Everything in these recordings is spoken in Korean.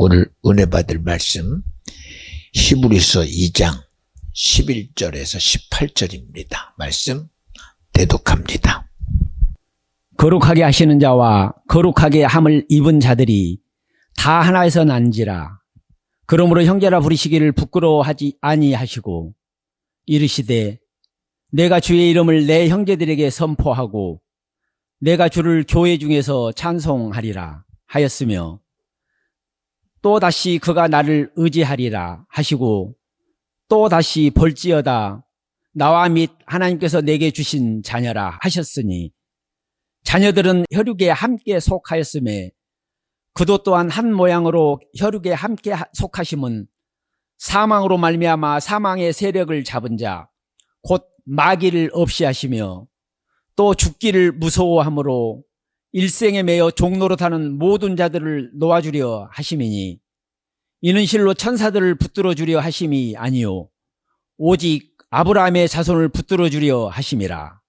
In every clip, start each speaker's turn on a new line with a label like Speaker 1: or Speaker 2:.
Speaker 1: 오늘 은혜 받을 말씀 히브리서 2장 11절에서 18절입니다. 말씀 대독합니다.
Speaker 2: 거룩하게 하시는 자와 거룩하게 함을 입은 자들이 다 하나에서 난지라. 그러므로 형제라 부르시기를 부끄러워하지 아니하시고 이르시되 내가 주의 이름을 내 형제들에게 선포하고 내가 주를 교회 중에서 찬송하리라 하였으며 또다시 그가 나를 의지하리라 하시고 또다시 볼지어다 나와 및 하나님께서 내게 주신 자녀라 하셨으니 자녀들은 혈육에 함께 속하였음에 그도 또한 한 모양으로 혈육에 함께 속하심은 사망으로 말미암아 사망의 세력을 잡은 자 곧 마귀를 없이 하시며 또 죽기를 무서워함으로 일생에 매여 종노릇하는 모든 자들을 놓아주려 하심이니 이는 실로 천사들을 붙들어 주려 하심이 아니요 오직 아브라함의 자손을 붙들어 주려 하심이라.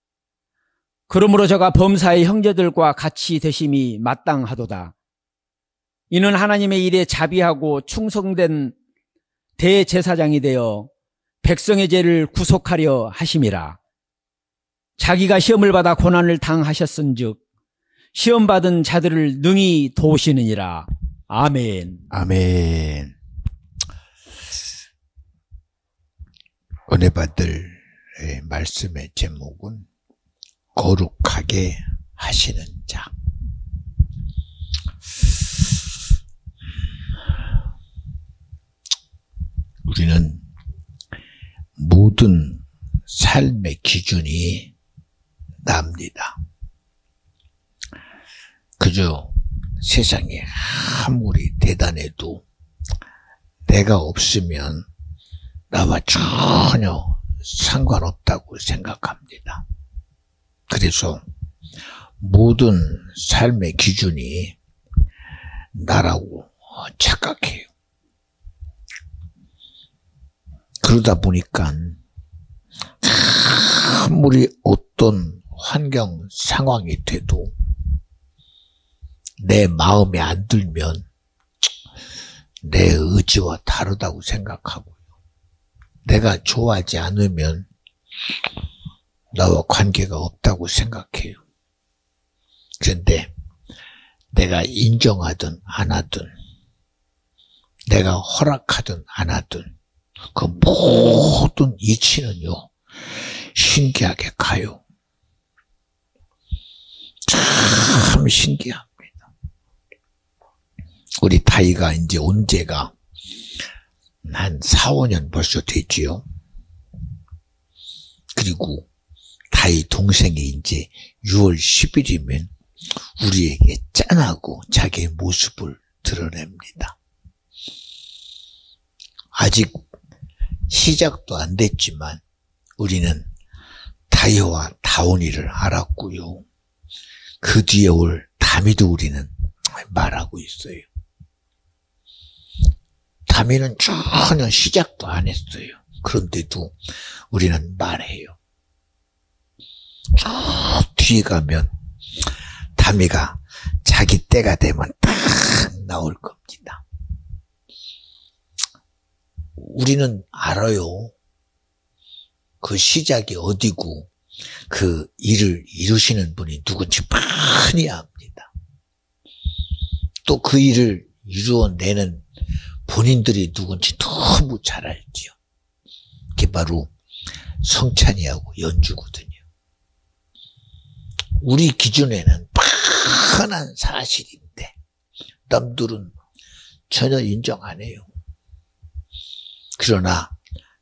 Speaker 2: 그러므로 저가 범사의 형제들과 같이 되심이 마땅하도다. 이는 하나님의 일에 자비하고 충성된 대제사장이 되어 백성의 죄를 구속하려 하심이라. 자기가 시험을 받아 고난을 당하셨은즉 시험받은 자들을 능히 도우시느니라. 아멘.
Speaker 1: 아멘. 은혜 받을 말씀의 제목은 거룩하게 하시는 자. 우리는 모든 삶의 기준이 납니다. 그저 세상에 아무리 대단해도 내가 없으면 나와 전혀 상관없다고 생각합니다. 그래서 모든 삶의 기준이 나라고 착각해요. 그러다 보니까 아무리 어떤 환경 상황이 돼도 내 마음에 안 들면 내 의지와 다르다고 생각하고요. 내가 좋아하지 않으면 나와 관계가 없다고 생각해요. 그런데 내가 인정하든 안 하든 내가 허락하든 안 하든 그 모든 이치는요 신기하게 가요. 참 신기합니다. 우리 다이가 이제 온 지가 한 4, 5년 벌써 됐지요. 그리고 다이 동생이 이제 6월 10일이면 우리에게 짠하고 자기의 모습을 드러냅니다. 아직 시작도 안 됐지만 우리는 다이와 다온이를 알았고요. 그 뒤에 올 다미도 우리는 말하고 있어요. 다미는 전혀 시작도 안 했어요. 그런데도 우리는 말해요. 저 뒤에 가면 다미가 자기 때가 되면 딱 나올 겁니다. 우리는 알아요. 그 시작이 어디고 그 일을 이루시는 분이 누군지 많이 압니다. 또 그 일을 이루어내는 본인들이 누군지 너무 잘 알지요. 그게 바로 성찬이하고 연주거든요. 우리 기준에는 뻔한 사실인데 남들은 전혀 인정 안 해요. 그러나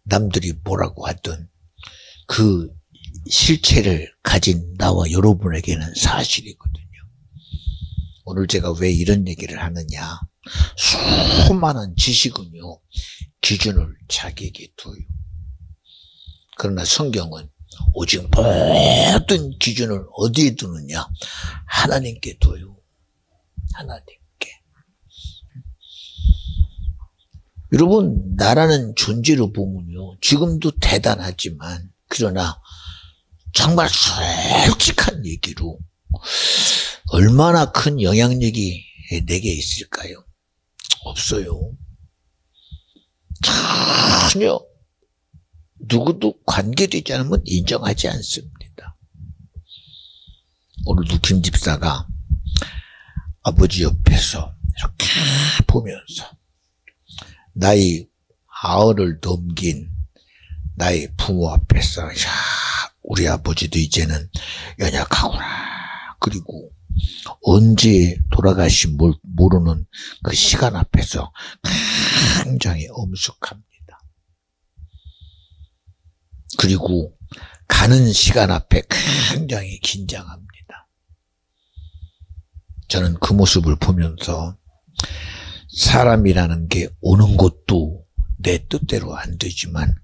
Speaker 1: 남들이 뭐라고 하든 그 실체를 가진 나와 여러분에게는 사실이거든요. 오늘 제가 왜 이런 얘기를 하느냐. 수많은 지식은요 기준을 자기에게 둬요. 그러나 성경은 오직 모든 기준을 어디에 두느냐? 하나님께 둬요. 하나님께. 여러분, 나라는 존재로 보면요 지금도 대단하지만 그러나 정말 솔직한 얘기로 얼마나 큰 영향력이 내게 있을까요? 없어요. 전혀 누구도 관계되지 않으면 인정하지 않습니다. 오늘도 김 집사가 아버지 옆에서 이렇게 보면서 나이 90을 넘긴 나의 부모 앞에서 야, 우리 아버지도 이제는 연약하구나. 그리고 언제 돌아가신 모르는 그 시간 앞에서 굉장히 엄숙합니다. 그리고 가는 시간 앞에 굉장히 긴장합니다. 저는 그 모습을 보면서 사람이라는 게 오는 것도 내 뜻대로 안 되지만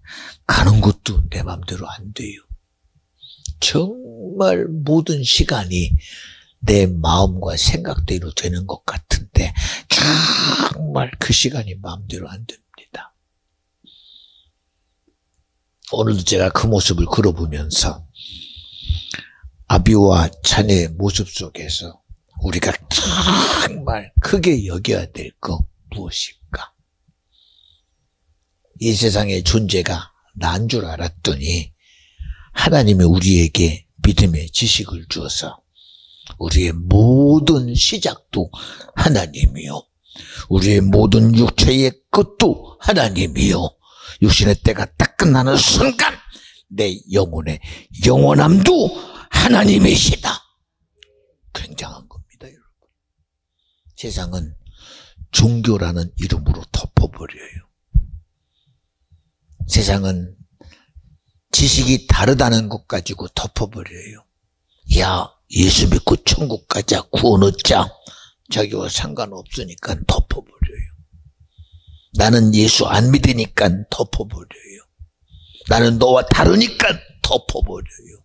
Speaker 1: 가는 것도 내 맘대로 안 돼요. 정말 모든 시간이 내 마음과 생각대로 되는 것 같은데 정말 그 시간이 마음대로 안 됩니다. 오늘도 제가 그 모습을 걸어보면서 아비와 자녀의 모습 속에서 우리가 정말 크게 여겨야 될 거 무엇일까? 이 세상의 존재가 난 줄 알았더니 하나님이 우리에게 믿음의 지식을 주어서 우리의 모든 시작도 하나님이요. 우리의 모든 육체의 끝도 하나님이요. 육신의 때가 딱 끝나는 순간 내 영혼의 영원함도 하나님이시다. 굉장한 겁니다, 여러분. 세상은 종교라는 이름으로 덮어버려요. 세상은 지식이 다르다는 것 가지고 덮어버려요. 야, 예수 믿고 천국 가자, 구원 얻자. 자기와 상관없으니까 덮어버려요. 나는 예수 안 믿으니까 덮어버려요. 나는 너와 다르니까 덮어버려요.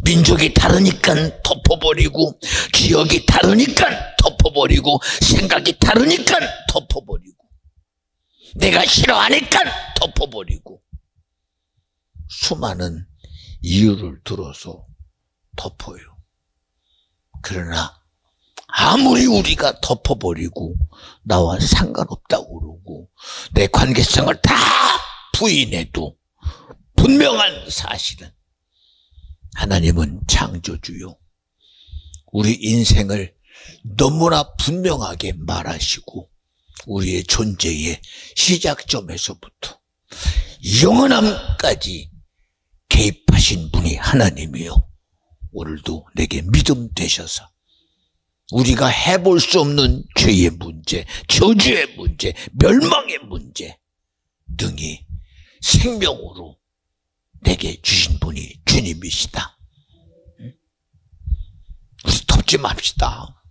Speaker 1: 민족이 다르니까 덮어버리고, 지역이 다르니까 덮어버리고, 생각이 다르니까 덮어버리고, 내가 싫어하니까 덮어버리고, 수많은 이유를 들어서 덮어요. 그러나 아무리 우리가 덮어버리고 나와 상관없다고 그러고 내 관계성을 다 부인해도 분명한 사실은 하나님은 창조주요. 우리 인생을 너무나 분명하게 말하시고 우리의 존재의 시작점에서부터 영원함까지 개입하신 분이 하나님이요. 오늘도 내게 믿음 되셔서 우리가 해볼 수 없는 죄의 문제, 저주의 문제, 멸망의 문제 등이 생명으로 내게 주신 분이 주님이시다. 우리 덮지 맙시다.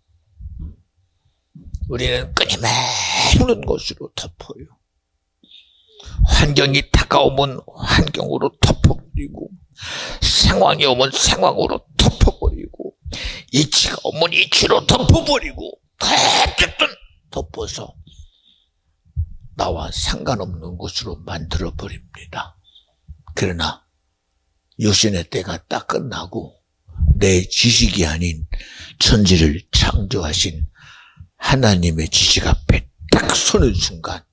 Speaker 1: 우리는 끊임없는 것으로 덮어요. 환경이 다가오면 환경으로 덮어버리고 상황이 오면 상황으로 덮어버리고 이치가 오면 이치로 덮어버리고 어쨌든 덮어서 나와 상관없는 것으로 만들어버립니다. 그러나 육신의 때가 딱 끝나고 내 지식이 아닌 천지를 창조하신 하나님의 지식 앞에 딱 서는 순간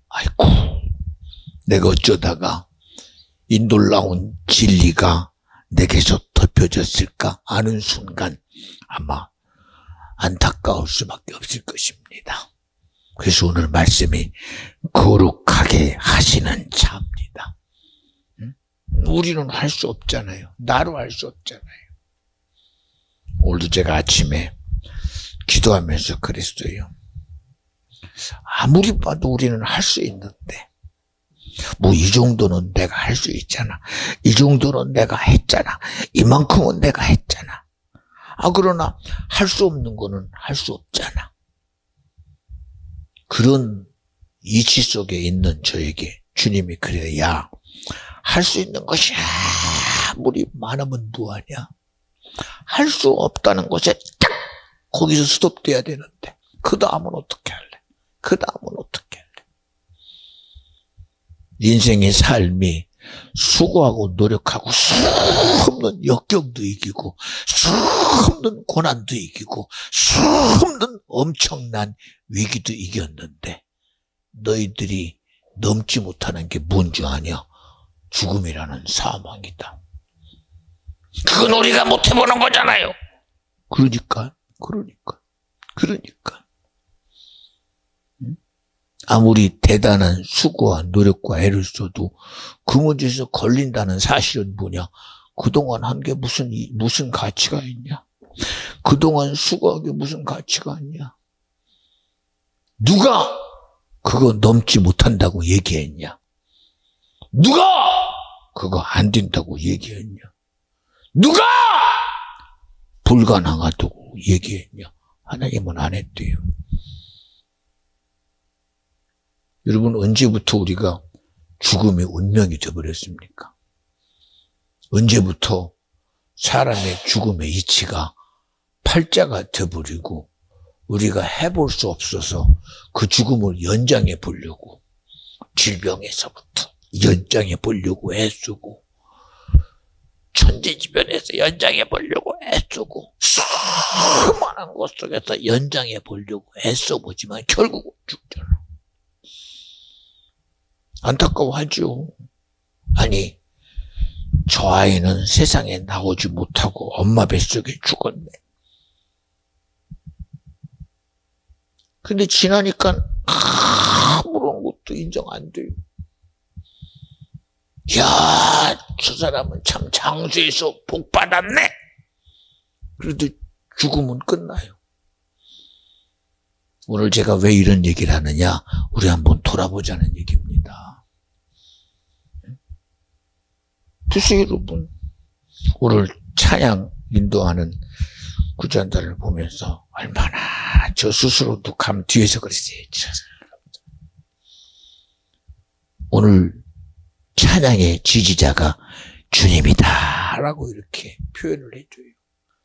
Speaker 1: 아이고 내가 어쩌다가 이 놀라운 진리가 내게서 덮여졌을까 아는 순간 아마 안타까울 수밖에 없을 것입니다. 그래서 오늘 말씀이 거룩하게 하시는 자입니다. 우리는 할 수 없잖아요. 나로 할 수 없잖아요. 오늘도 제가 아침에 기도하면서 그랬어요. 아무리 봐도 우리는 할 수 있는데 뭐 이 정도는 내가 할 수 있잖아. 이 정도는 내가 했잖아. 이만큼은 내가 했잖아. 그러나 할 수 없는 거는 할 수 없잖아. 그런 이치 속에 있는 저에게 주님이 그래요. 야, 할 수 있는 것이 아무리 많으면 뭐하냐. 할 수 없다는 것에 딱 거기서 스톱돼야 되는데 그 다음은 어떻게 할래? 그 다음은 어떻게 할래? 인생의 삶이 수고하고 노력하고 수없는 역경도 이기고 수없는 고난도 이기고 수없는 엄청난 위기도 이겼는데 너희들이 넘지 못하는 게 뭔지 아냐? 죽음이라는 사망이다. 그건 우리가 못 해보는 거잖아요. 그러니까. 아무리 대단한 수고와 노력과 애를 써도 그 문제에서 걸린다는 사실은 뭐냐? 그동안 한 게 무슨 가치가 있냐? 그동안 수고한 게 무슨 가치가 있냐? 누가 그거 넘지 못한다고 얘기했냐? 누가 그거 안 된다고 얘기했냐? 누가 불가능하다고 얘기했냐? 하나님은 안 했대요. 여러분, 언제부터 우리가 죽음의 운명이 되어버렸습니까? 언제부터 사람의 죽음의 이치가 팔자가 되어버리고 우리가 해볼 수 없어서 그 죽음을 연장해 보려고 질병에서부터 연장해 보려고 애쓰고 천재지변에서 연장해 보려고 애쓰고 수많은 것 속에서 연장해 보려고 애써보지만 결국은 죽잖아. 안타까워하죠. 아니, 저 아이는 세상에 나오지 못하고 엄마 뱃속에 죽었네. 근데 지나니까 아무런 것도 인정 안 돼요. 야, 저 사람은 참 장수해서 복 받았네. 그래도 죽음은 끝나요. 오늘 제가 왜 이런 얘기를 하느냐? 우리 한번 돌아보자는 얘기입니다. 글쎄 여러분, 오늘 찬양 인도하는 구전들을 보면서 얼마나 저 스스로도 감 뒤에서 그랬어요. 오늘 찬양의 지지자가 주님이다 라고 이렇게 표현을 해줘요.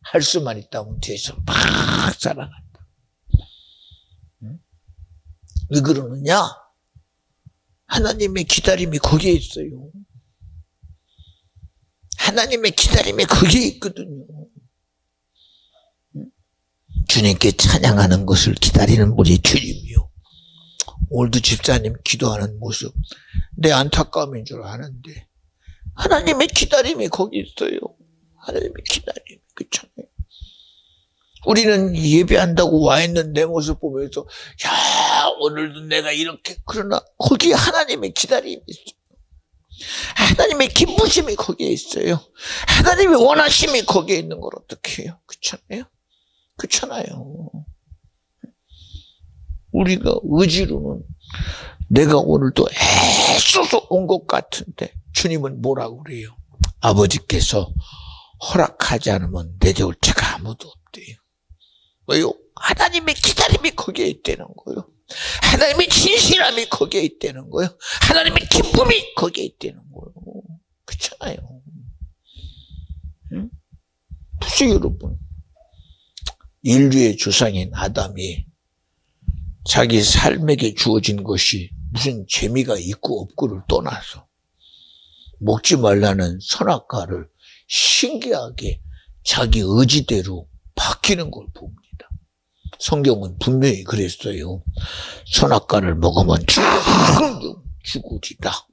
Speaker 1: 할 수만 있다면 뒤에서 막 사랑한다. 왜 그러느냐? 하나님의 기다림이 거기에 있어요. 하나님의 기다림이 거기에 있거든요. 주님께 찬양하는 것을 기다리는 우리 주님이요. 오늘도 집사님 기도하는 모습, 내 안타까움인 줄 아는데 하나님의 기다림이 거기 있어요. 하나님의 기다림. 그렇잖아요. 우리는 예배한다고 와 있는 내 모습 보면서 야, 오늘도 내가 이렇게, 그러나 거기에 하나님의 기다림이 있어요. 하나님의 기쁘심이 거기에 있어요. 하나님의 원하심이 거기에 있는 걸 어떻게 해요? 그렇잖아요. 그렇잖아요. 우리가 의지로는 내가 오늘도 애써서 온 것 같은데 주님은 뭐라고 그래요? 아버지께서 허락하지 않으면 내려올 자가 아무도 없대요. 왜요? 하나님의 기다림이 거기에 있다는 거예요. 하나님의 진실함이 거기에 있다는 거예요. 하나님의 기쁨이 거기에 있다는 거예요. 그렇잖아요. 응? 글쎄 여러분, 인류의 조상인 아담이 자기 삶에게 주어진 것이 무슨 재미가 있고 없고를 떠나서 먹지 말라는 선악과를 신기하게 자기 의지대로 바뀌는 걸 봅니다. 성경은 분명히 그랬어요. 선악과를 먹으면 죽으리다.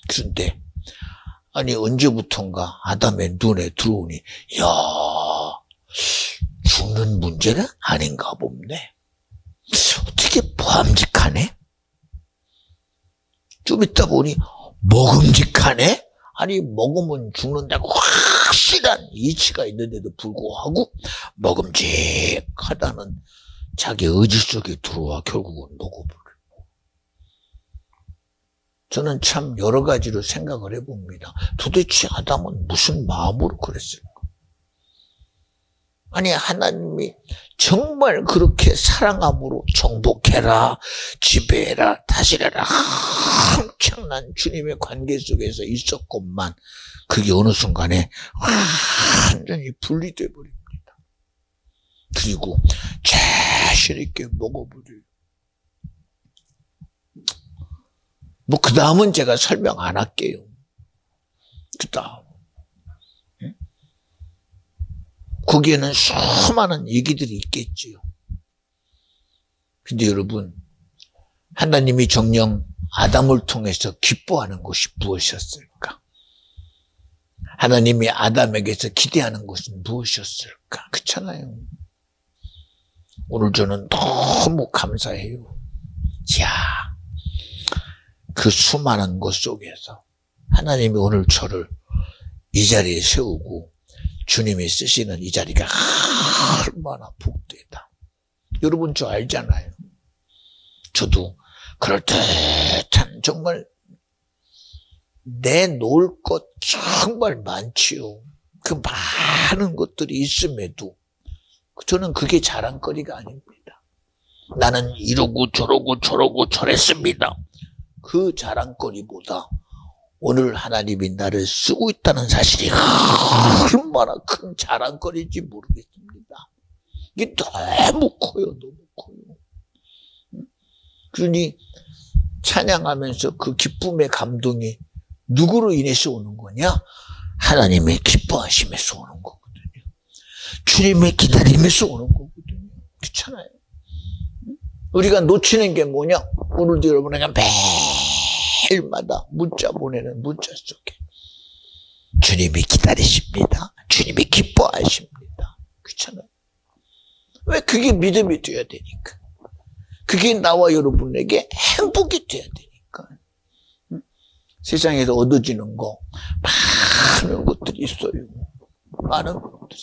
Speaker 1: 그런데 아니 언제부턴가 아담의 눈에 들어오니 야, 죽는 문제는 아닌가 봅네. 어떻게 보암직하네? 좀 있다 보니 먹음직하네? 아니 먹으면 죽는다고 확실한 이치가 있는데도 불구하고 먹음직하다는 자기 의지 속에 들어와 결국은 먹어버리고. 저는 참 여러 가지로 생각을 해봅니다. 도대체 아담은 무슨 마음으로 그랬을까? 아니 하나님이 정말 그렇게 사랑함으로 정복해라, 지배해라, 다스려라 엄청난 주님의 관계 속에서 있었건만 그게 어느 순간에 완전히 분리돼 버립니다. 그리고 자신 있게 먹어버려요. 뭐 그 다음은 제가 설명 안 할게요. 그다음 거기에는 수많은 얘기들이 있겠지요. 근데 여러분, 하나님이 정녕 아담을 통해서 기뻐하는 것이 무엇이었을까? 하나님이 아담에게서 기대하는 것은 무엇이었을까? 그렇잖아요. 오늘 저는 너무 감사해요. 야, 그 수많은 것 속에서 하나님이 오늘 저를 이 자리에 세우고 주님이 쓰시는 이 자리가 얼마나 복되다. 여러분 저 알잖아요. 저도 그럴듯한 정말 내놓을 것 정말 많지요. 그 많은 것들이 있음에도 저는 그게 자랑거리가 아닙니다. 나는 이러고 저러고 저랬습니다. 그 자랑거리보다 오늘 하나님이 나를 쓰고 있다는 사실이 얼마나 큰 자랑거리인지 모르겠습니다. 이게 너무 커요. 너무 커요. 그러니 찬양하면서 그 기쁨의 감동이 누구로 인해서 오는 거냐? 하나님의 기뻐하심에서 오는 거거든요. 주님의 기다림에서 오는 거거든요. 그렇잖아요. 우리가 놓치는 게 뭐냐? 오늘도 여러분에게 매일마다 문자 보내는 문자 속에 주님이 기다리십니다. 주님이 기뻐하십니다. 그렇잖아요. 왜? 그게 믿음이 되어야 되니까. 그게 나와 여러분에게 행복이 되어야 되니까. 세상에서 얻어지는 거 많은 것들이 있어요. 많은 것들이.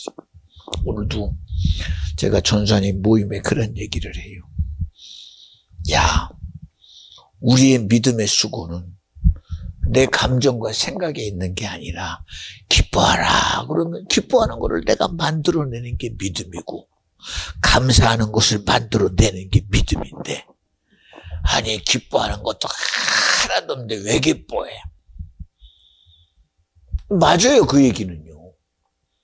Speaker 1: 오늘도 제가 전사님 모임에 그런 얘기를 해요. 야, 우리의 믿음의 수고는 내 감정과 생각에 있는 게 아니라 기뻐하라 그러면 기뻐하는 것을 내가 만들어내는 게 믿음이고 감사하는 것을 만들어내는 게 믿음인데, 아니 기뻐하는 것도 하나도 없는데 왜 기뻐해? 맞아요. 그 얘기는요.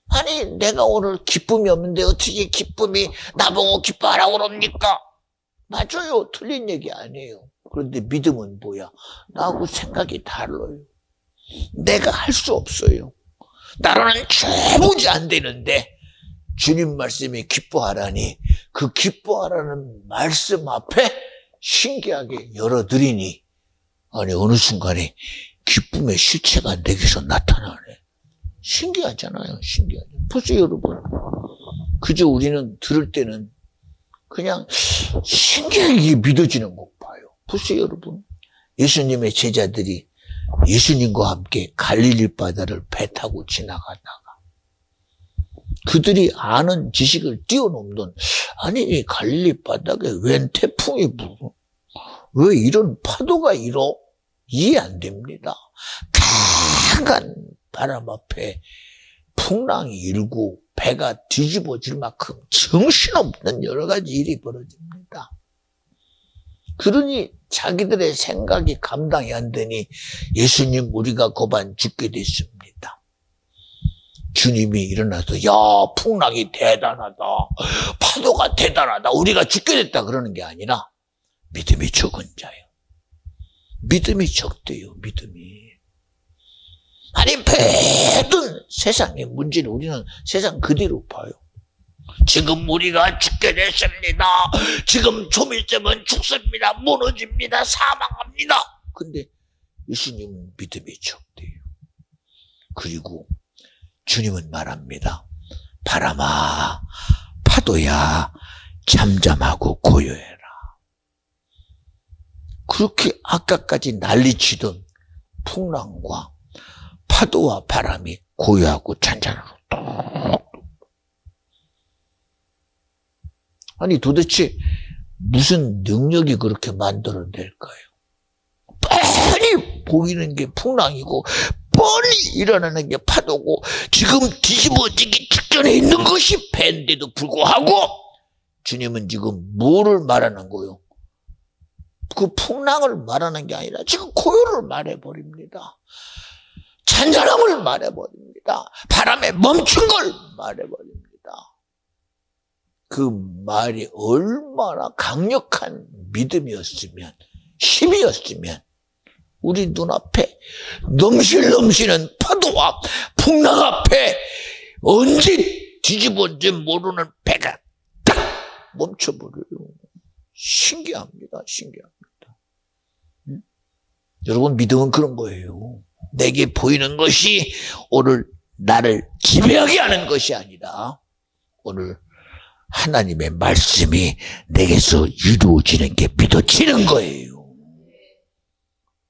Speaker 1: 아니 내가 오늘 기쁨이 없는데 어떻게 기쁨이 나보고 기뻐하라고 그럽니까? 맞아요. 틀린 얘기 아니에요. 그런데 믿음은 뭐야? 나하고 생각이 달라요. 내가 할 수 없어요. 나로는 도무지 안 되는데 주님 말씀이 기뻐하라니 그 기뻐하라는 말씀 앞에 신기하게 열어드리니 아니 어느 순간에 기쁨의 실체가 내게서 나타나네. 신기하잖아요. 신기하죠. 보세요 여러분. 그저 우리는 들을 때는 그냥 신기하게 믿어지는 것 봐요. 보세요 여러분. 예수님의 제자들이 예수님과 함께 갈릴리 바다를 배 타고 지나가다가 그들이 아는 지식을 뛰어넘는, 아니 이 갈릴리 바닥에 웬 태풍이 불어? 왜 이런 파도가 일어? 이해 안 됩니다. 강한 바람 앞에 풍랑이 일고 배가 뒤집어질 만큼 정신없는 여러 가지 일이 벌어집니다. 그러니 자기들의 생각이 감당이 안 되니 예수님 우리가 고반 죽게 됐습니다. 주님이 일어나서 야 풍랑이 대단하다, 파도가 대단하다, 우리가 죽게 됐다 그러는 게 아니라 믿음이 적은 자예요. 믿음이 적대요. 믿음이. 아니 배든 세상의 문제는 우리는 세상 그대로 봐요. 지금 우리가 죽게 됐습니다. 지금 좀 있으면 죽습니다. 무너집니다. 사망합니다. 근데 예수님은 믿음이 적대요. 그리고 주님은 말합니다. 바람아, 파도야, 잠잠하고 고요해라. 그렇게 아까까지 난리치던 풍랑과 파도와 바람이 고요하고 잔잔하고 아니 도대체 무슨 능력이 그렇게 만들어낼까요? 뻔히 보이는 게 풍랑이고 뻔히 일어나는 게 파도고 지금 뒤집어지기 직전에 있는 것이 배인데도 불구하고 주님은 지금 뭐를 말하는 거예요? 그 풍랑을 말하는 게 아니라 지금 고요를 말해버립니다. 잔잔함을 말해버립니다. 바람에 멈춘 걸 말해버립니다. 그 말이 얼마나 강력한 믿음이었으면, 힘이었으면 우리 눈앞에 넘실넘실한 파도와 풍랑 앞에 언제 뒤집어지 모르는 배가 딱 멈춰버려요. 신기합니다. 신기합니다. 응? 여러분, 믿음은 그런 거예요. 내게 보이는 것이 오늘 나를 지배하게 하는 것이 아니라 오늘 하나님의 말씀이 내게서 이루어지는 게 믿어지는 거예요.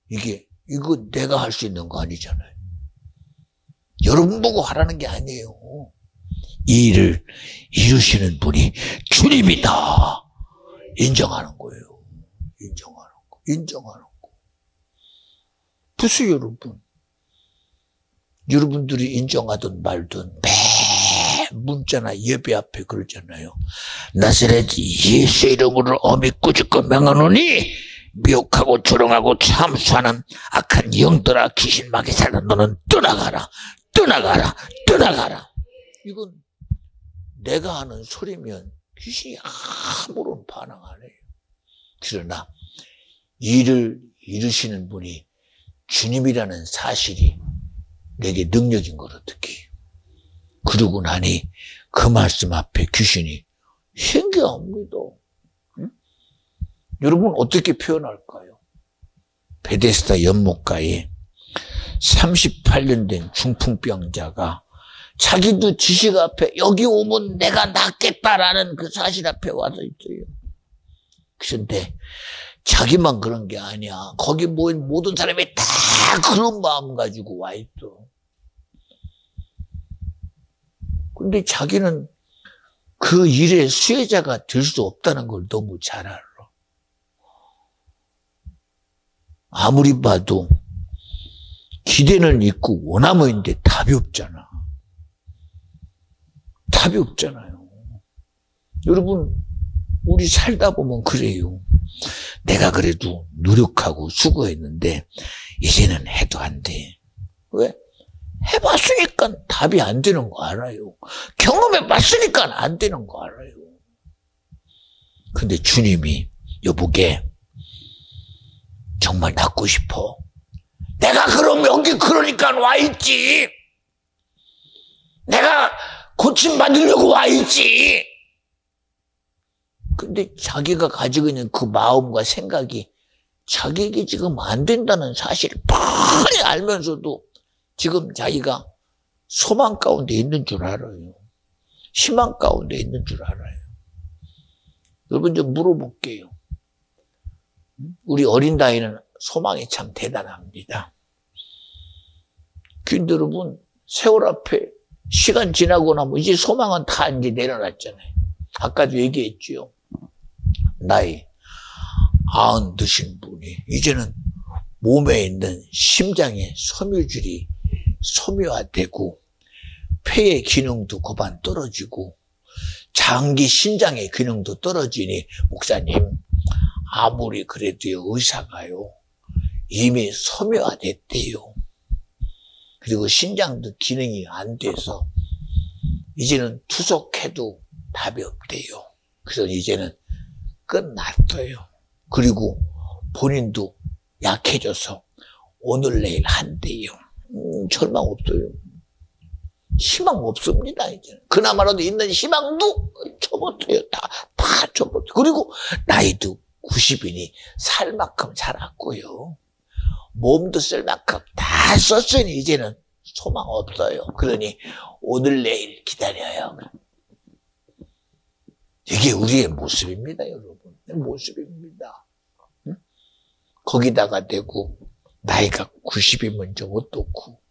Speaker 1: 이거 내가 할 수 있는 거 아니잖아요. 여러분 보고 하라는 게 아니에요. 이 일을 이루시는 분이 주님이다. 인정하는 거예요. 인정하는 거. 보세요, 여러분. 여러분들이 인정하든 말든 매 문자나 예배 앞에 그러잖아요. 나사렛 예수 이름으로 어미 꾸짖고 명하노니 미혹하고 조롱하고 참수하는 악한 영들아, 귀신 마귀 살아, 너는 떠나가라. 이건 내가 하는 소리면 귀신이 아무런 반응 안 해요. 그러나 일을 이루시는 분이 주님이라는 사실이 내게 능력인 걸 어떻게 해요. 그러고 나니 그 말씀 앞에 귀신이 신기합니다. 응? 여러분 어떻게 표현할까요? 베데스다 연못가에 38년 된 중풍병자가 자기도 지식 앞에 여기 오면 내가 낫겠다라는 그 사실 앞에 와서 있어요. 그런데 자기만 그런 게 아니야. 거기 모인 모든 사람이 다 그런 마음 가지고 와 있어. 근데 자기는 그 일의 수혜자가 될 수 없다는 걸 너무 잘 알아. 아무리 봐도 기대는 있고 원함은 있는데 답이 없잖아. 답이 없잖아요. 여러분, 우리 살다 보면 그래요. 내가 그래도 노력하고 수고했는데 이제는 해도 안 돼. 왜? 해봤으니까 답이 안 되는 거 알아요. 경험해봤으니까 안 되는 거 알아요. 근데 주님이 여보게 정말 낫고 싶어. 내가 그럼 여기 그러니까 와있지. 내가 고침받으려고 와있지. 근데 자기가 가지고 있는 그 마음과 생각이 자기에게 지금 안 된다는 사실을 뻔히 알면서도 지금 자기가 소망 가운데 있는 줄 알아요. 희망 가운데 있는 줄 알아요. 여러분 좀 물어볼게요. 우리 어린 나이는 소망이 참 대단합니다. 근데 여러분 세월 앞에 시간 지나고 나면 이제 소망은 다 이제 내려놨잖아요. 아까도 얘기했죠. 나이 90 드신 분이 이제는 몸에 있는 심장의 섬유질이 소묘화되고 폐의 기능도 고반 떨어지고 장기 신장의 기능도 떨어지니 목사님 아무리 그래도요 의사가요 이미 소묘화됐대요. 그리고 신장도 기능이 안 돼서 이제는 투석해도 답이 없대요. 그래서 이제는 끝났어요. 그리고 본인도 약해져서 오늘 내일 한대요. 절망 없어요. 희망 없습니다. 이제는. 그나마라도 있는 희망도 접었어요. 다 접었어요. 그리고 나이도 90이니 살 만큼 살았고요. 몸도 쓸 만큼 다 썼으니 이제는 소망 없어요. 그러니 오늘 내일 기다려요. 이게 우리의 모습입니다, 여러분. 모습입니다. 응? 거기다가 대고 나이가 90이면 좀 어떻고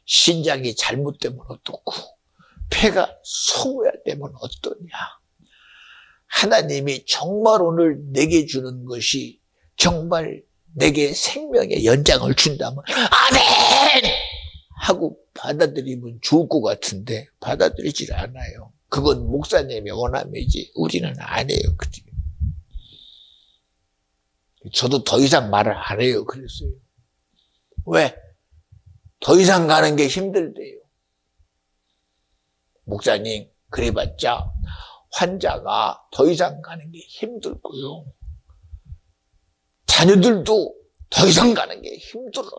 Speaker 1: 신장이 잘못되면 어떻고 폐가 소모야되면 어떠냐. 하나님이 정말 오늘 내게 주는 것이 정말 내게 생명의 연장을 준다면 아멘! 하고 받아들이면 좋을 것 같은데 받아들이질 않아요. 그건 목사님의 원함이지 우리는 안 해요. 그치? 저도 더 이상 말을 안 해요. 그랬어요. 왜? 더 이상 가는 게 힘들대요. 목사님 그래봤자 환자가 더 이상 가는 게 힘들고요. 자녀들도 더 이상 가는 게 힘들어서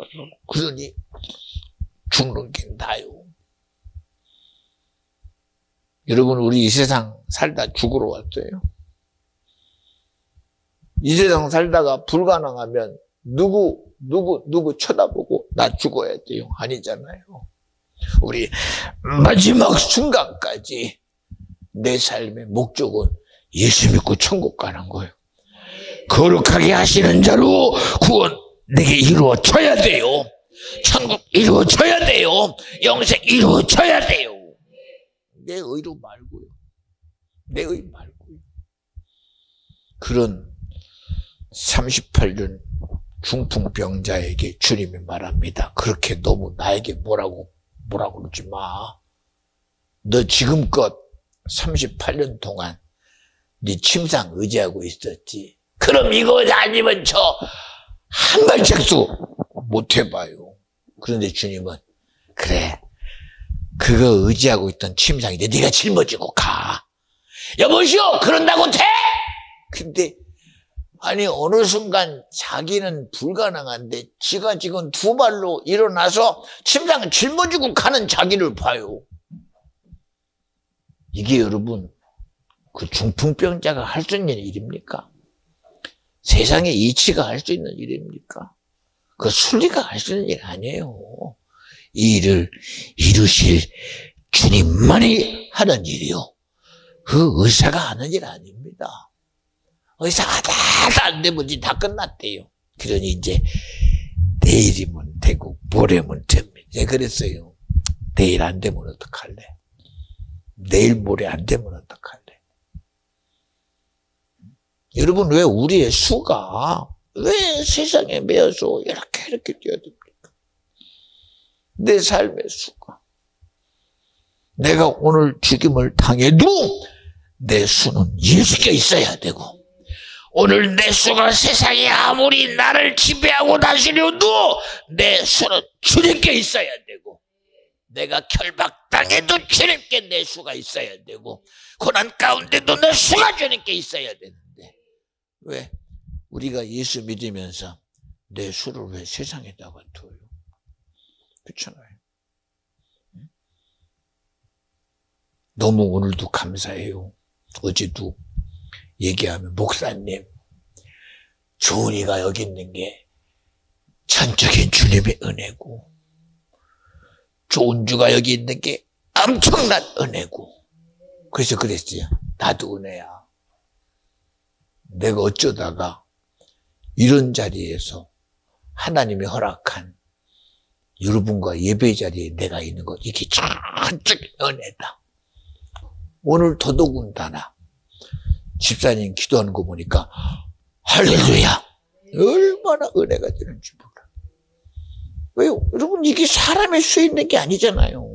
Speaker 1: 그러니 죽는 게 나요. 여러분, 우리 이 세상 살다 죽으러 왔어요. 이 세상 살다가 불가능하면 누구 쳐다보고 나 죽어야 돼요? 아니잖아요. 우리 마지막 순간까지 내 삶의 목적은 예수 믿고 천국 가는 거예요. 거룩하게 하시는 자로 구원 내게 이루어져야 돼요. 천국 이루어져야 돼요. 영생 이루어져야 돼요. 내 의로 말고요. 내 의 말고요. 그런 38년 중풍병자에게 주님이 말합니다. 그렇게 너무 나에게 뭐라고 그러지 마. 너 지금껏 38년 동안 네 침상 의지하고 있었지. 그럼 이거 아니면 저 한 발짝도 못 해봐요. 그런데 주님은 그래, 그거 의지하고 있던 침상인데 네가 짊어지고 가. 여보시오, 그런다고 돼? 근데 아니 어느 순간 자기는 불가능한데 지가 지금 두 발로 일어나서 침상을 짊어지고 가는 자기를 봐요. 이게 여러분 그 중풍병자가 할 수 있는 일입니까? 세상의 이치가 할 수 있는 일입니까? 그 순리가 할 수 있는 일 아니에요. 이 일을 이루실 주님만이 하는 일이요. 그 의사가 하는 일 아닙니다. 의사가 다 안 되면 이제 다 끝났대요. 그러니 이제 내일이면 되고 모레면 됩니다. 제가 그랬어요. 내일 안 되면 어떡할래? 내일 모레 안 되면 어떡할래? 여러분, 왜 우리의 수가 왜 세상에 매여서 이렇게 뛰어듭니까? 내 삶의 수가. 내가 오늘 죽임을 당해도 내 수는 예수께 있어야 되고, 오늘 내 수가 세상이 아무리 나를 지배하고 다스려도 내 수는 주님께 있어야 되고, 내가 결박당해도 주님께 내 수가 있어야 되고, 고난 가운데도 내 수가 주님께 있어야 되는데, 왜 우리가 예수 믿으면서 내 수를 왜 세상에다가 둬요? 그렇잖아요. 너무 오늘도 감사해요. 어제도 얘기하면 목사님, 조은이가 여기 있는 게 전적인 주님의 은혜고, 조은주가 여기 있는 게 엄청난 은혜고, 그래서 그랬어요. 나도 은혜야. 내가 어쩌다가 이런 자리에서 하나님이 허락한 여러분과 예배 자리에 내가 있는 것, 이게 전적인 은혜다. 오늘 더더군다나 집사님 기도하는 거 보니까 할렐루야, 얼마나 은혜가 되는지 몰라. 왜요? 여러분, 이게 사람의 수에 있는 게 아니잖아요.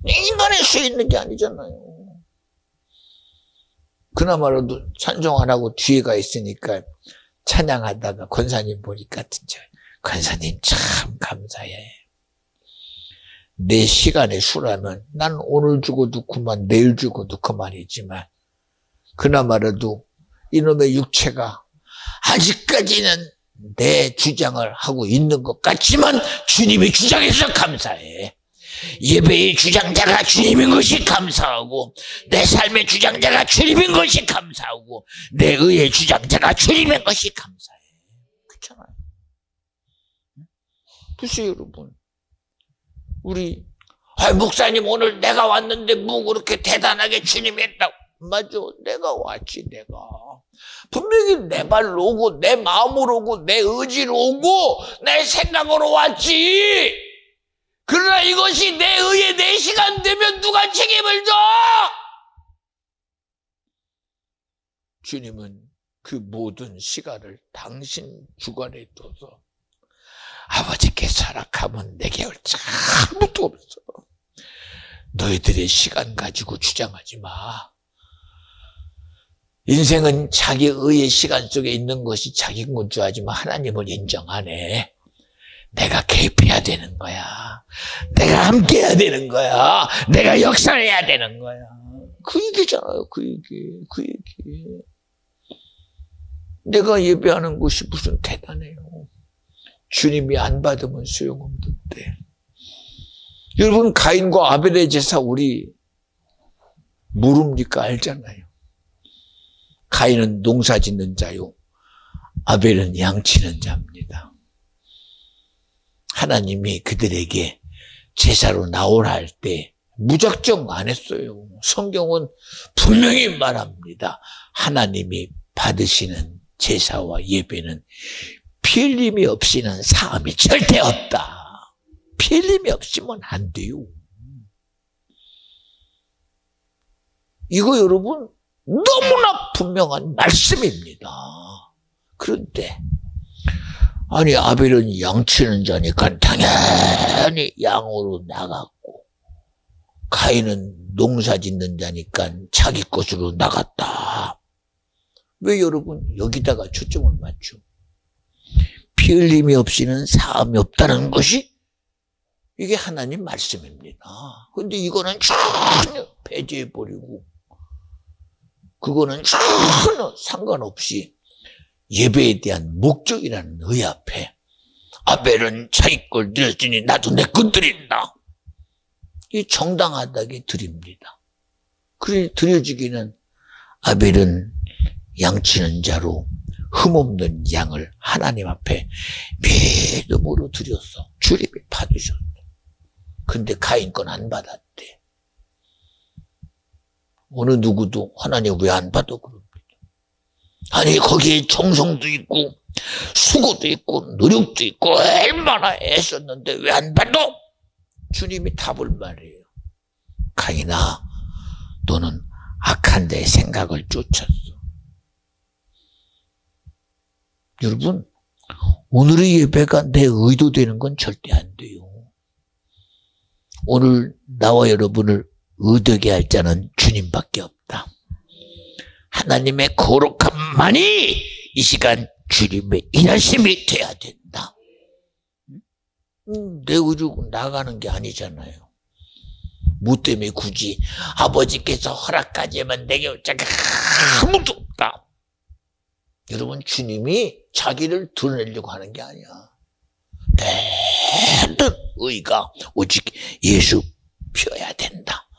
Speaker 1: 인간의 수에 있는 게 아니잖아요. 그나마라도 찬송 안 하고 뒤에가 있으니까 찬양하다가 권사님 보니까 진짜 권사님 참 감사해. 내 시간의 수라면 난 오늘 죽어도 그만, 내일 죽어도 그만이지만 그나마라도 이놈의 육체가 아직까지는 내 주장을 하고 있는 것 같지만 주님이 주장해서 감사해. 예배의 주장자가 주님인 것이 감사하고, 내 삶의 주장자가 주님인 것이 감사하고, 내 의의 주장자가 주님인 것이 감사해. 그렇잖아요. 보세요, 여러분. 우리 목사님 오늘 내가 왔는데 뭐 그렇게 대단하게 주님이 했다고. 맞아, 내가 왔지. 내가 분명히 내 발로 오고 내 마음으로 오고 내 의지로 오고 내 생각으로 왔지. 그러나 이것이 내 의에 내 시간 되면 누가 책임을 져? 주님은 그 모든 시간을 당신 주관에 둬서 아버지께서 허락하면 내게 올 아무것도 없어. 너희들의 시간 가지고 주장하지 마. 인생은 자기 의의 시간 속에 있는 것이 자기인 건 줄 알지만 하나님은 인정하네. 내가 개입해야 되는 거야. 내가 함께 해야 되는 거야. 내가 역사해야 되는 거야. 그 얘기잖아요. 그 얘기. 내가 예배하는 것이 무슨 대단해요. 주님이 안 받으면 소용없는데. 여러분, 가인과 아벨의 제사 우리 모릅니까? 알잖아요. 가인은 농사 짓는 자요, 아벨은 양치는 자입니다. 하나님이 그들에게 제사로 나오라 할 때 무작정 안 했어요. 성경은 분명히 말합니다. 하나님이 받으시는 제사와 예배는 피 흘림이 없이는 사함이 절대 없다. 피 흘림이 없으면 안 돼요. 이거 여러분 너무나 분명한 말씀입니다. 그런데 아니 아벨은 양치는 자니까 당연히 양으로 나갔고, 가인은 농사 짓는 자니까 자기 것으로 나갔다. 왜 여러분 여기다가 초점을 맞춰? 피 흘림이 없이는 사함이 없다는 것이 이게 하나님 말씀입니다. 그런데 이거는 전혀 배제해버리고, 그거는 전혀 상관없이 예배에 대한 목적이라는 의 앞에 아벨은 자기 걸 드렸으니 나도 내 것 드린다. 이 정당하다게 드립니다. 그래 드려지기는 아벨은 양치는 자로 흠없는 양을 하나님 앞에 믿음으로 드렸어. 주님이 받으셨어. 근데 가인 건 안 받았대. 어느 누구도 하나님 왜 안 받아 그럽니다. 아니 거기에 정성도 있고 수고도 있고 노력도 있고 얼마나 애썼는데 왜 안 받아? 주님이 답을 말해요. 가인아, 너는 악한 자의 생각을 쫓았어. 여러분, 오늘의 예배가 내 의도되는 건 절대 안 돼요. 오늘 나와 여러분을 의되게 할 자는 주님밖에 없다. 하나님의 거룩함만이 이 시간 주님의 인하심이 돼야 된다. 내 의지로 나가는 게 아니잖아요. 뭐 때문에 굳이 아버지께서 허락하지만 내게 올 자가 아무도 없다. 여러분, 주님이 자기를 드러내려고 하는 게 아니야. 모든 의가 오직 예수 펴야 된다.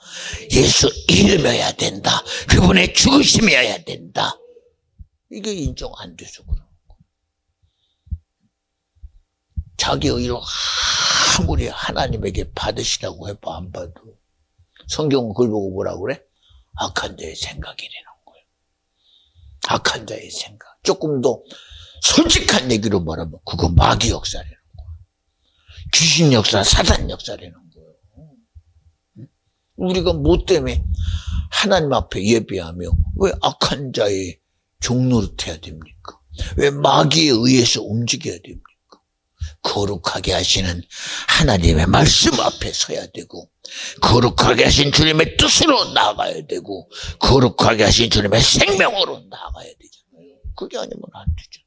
Speaker 1: 예수 이름이어야 된다. 그분의 죽으심이어야 된다. 이게 인정 안 돼서 그런 거야. 자기 의로 아무리 하나님에게 받으시라고 해봐 안 받아. 성경은 그걸 보고 뭐라고 그래? 악한 자의 생각이라는 거예요. 악한 자의 생각. 조금 더 솔직한 얘기로 말하면 그거 마귀 역사라는 거예요. 귀신 역사, 사단 역사라는 거예요. 우리가 뭐 때문에 하나님 앞에 예배하며 왜 악한 자의 종노릇해야 됩니까? 왜 마귀에 의해서 움직여야 됩니까? 거룩하게 하시는 하나님의 말씀 앞에 서야 되고, 거룩하게 하신 주님의 뜻으로 나아가야 되고, 거룩하게 하신 주님의 생명으로 나아가야 되잖아요. 그게 아니면 안 되죠.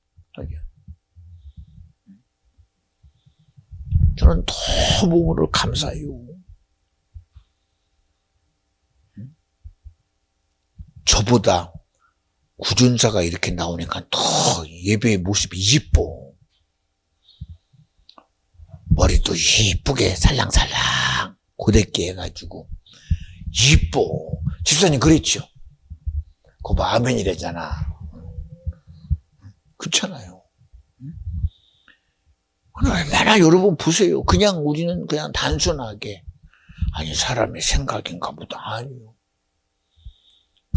Speaker 1: 저는 너무 감사해요. 저보다 구준사가 이렇게 나오니까 더 예배의 모습이 이뻐. 머리도 이쁘게 살랑살랑 고데기 해가지고 이뻐. 집사님 그랬죠? 그거 봐, 아멘이래잖아. 그렇잖아요. 얼마나 여러분 보세요. 그냥 우리는 그냥 단순하게 아니 사람의 생각인가 보다. 아니요.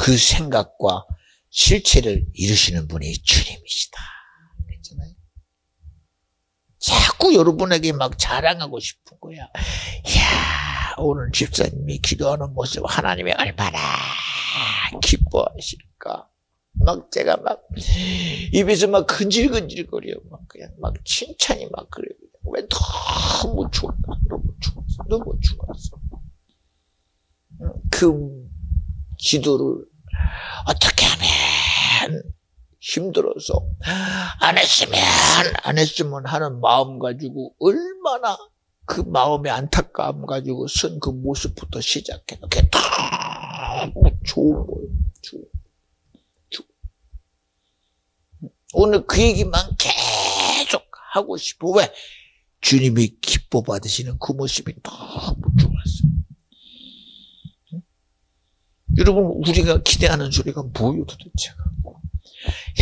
Speaker 1: 그 생각과 실체를 이루시는 분이 주님이시다. 그랬잖아요. 자꾸 여러분에게 막 자랑하고 싶은 거야. 이야, 오늘 집사님이 기도하는 모습 하나님이 얼마나 기뻐하실까. 막 제가 막 입에서 막 근질근질거려. 막 그냥 막 칭찬이 막 그래요. 왜 너무 좋았다. 너무 좋았어. 너무 좋았어. 그 기도를 어떻게 하면 힘들어서 안 했으면 하는 마음 가지고 얼마나 그 마음의 안타까움 가지고 쓴 그 모습부터 시작해. 그게 너무 좋은 거예요. 오늘 그 얘기만 계속 하고 싶어. 왜? 주님이 기뻐 받으시는 그 모습이 너무 좋았어요. 여러분, 우리가 기대하는 소리가 뭐예요 도대체?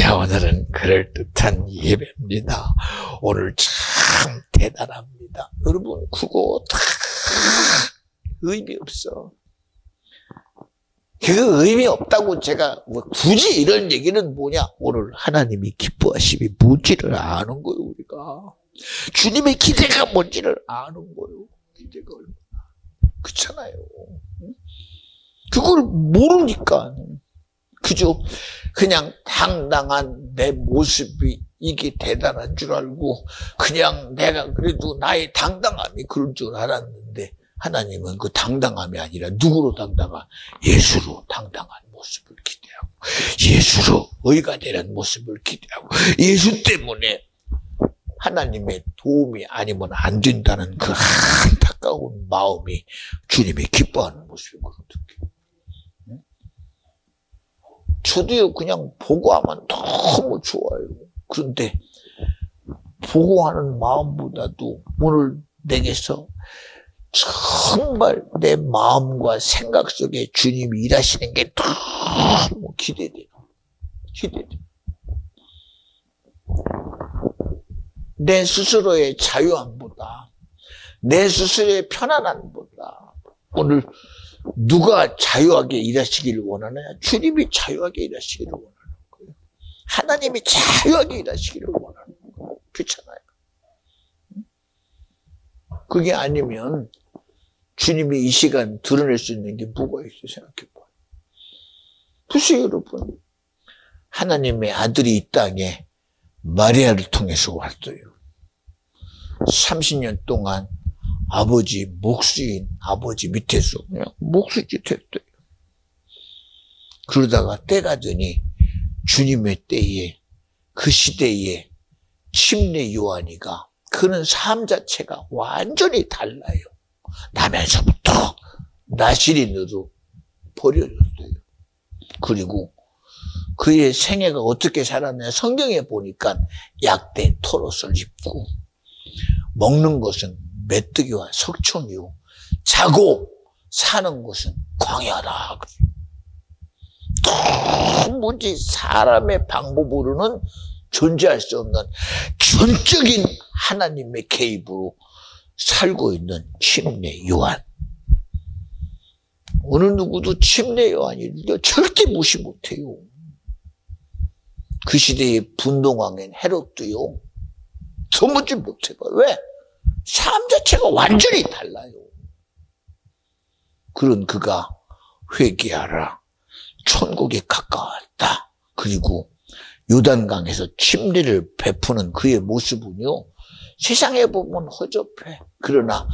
Speaker 1: 야, 오늘은 그럴듯한 예배입니다. 오늘 참 대단합니다. 여러분, 그거 다 의미 없어. 그 의미 없다고 제가 굳이 이런 얘기는 뭐냐? 오늘 하나님이 기뻐하심이 뭔지를 아는 거예요, 우리가. 주님의 기대가 뭔지를 아는 거예요. 기대가 얼마나. 그렇잖아요. 그걸 모르니까. 그죠? 그냥 당당한 내 모습이 이게 대단한 줄 알고, 그냥 내가 그래도 나의 당당함이 그런 줄 알았는데, 하나님은 그 당당함이 아니라 누구로 당당한? 예수로 당당한 모습을 기대하고, 예수로 의가 되는 모습을 기대하고, 예수 때문에 하나님의 도움이 아니면 안 된다는 그 안타까운 마음이 주님이 기뻐하는 모습이거든요. 저도요, 그냥 보고하면 너무 좋아요. 그런데 보고하는 마음보다도 오늘 내게서 정말 내 마음과 생각 속에 주님이 일하시는 게 너무 기대돼요. 기대돼요. 내 스스로의 자유함보다, 내 스스로의 편안함보다 오늘 누가 자유하게 일하시기를 원하느냐? 주님이 자유하게 일하시기를 원하는 거예요. 하나님이 자유하게 일하시기를 원하는 거예요. 그렇잖아요. 그게 아니면 주님이 이 시간 드러낼 수 있는 게 뭐가 있어요? 생각해봐요. 보세요, 여러분. 하나님의 아들이 이 땅에 마리아를 통해서 왔어요. 30년 동안 아버지 목수인 아버지 밑에서 그냥 목수짓 했어요. 그러다가 때가 되니 주님의 때에, 그 시대에 침례 요한이가, 그는 삶 자체가 완전히 달라요. 나면서부터 나시린으로 버려졌어요. 그리고 그의 생애가 어떻게 살았냐? 성경에 보니까 약대 토롯을 입고, 먹는 것은 메뚜기와 석촌이요, 자고 사는 곳은 광야라. 도무지 사람의 방법으로는 존재할 수 없는 전적인 하나님의 개입으로 살고 있는 침례 요한. 어느 누구도 침례 요한이 절대 무시 못해요. 그 시대의 분동왕인 헤롯도요, 도무지 못해요. 왜? 삶 자체가 완전히 달라요. 그런 그가 회개하라, 천국에 가까웠다. 그리고 요단강에서 침례를 베푸는 그의 모습은요, 세상에 보면 허접해. 그러나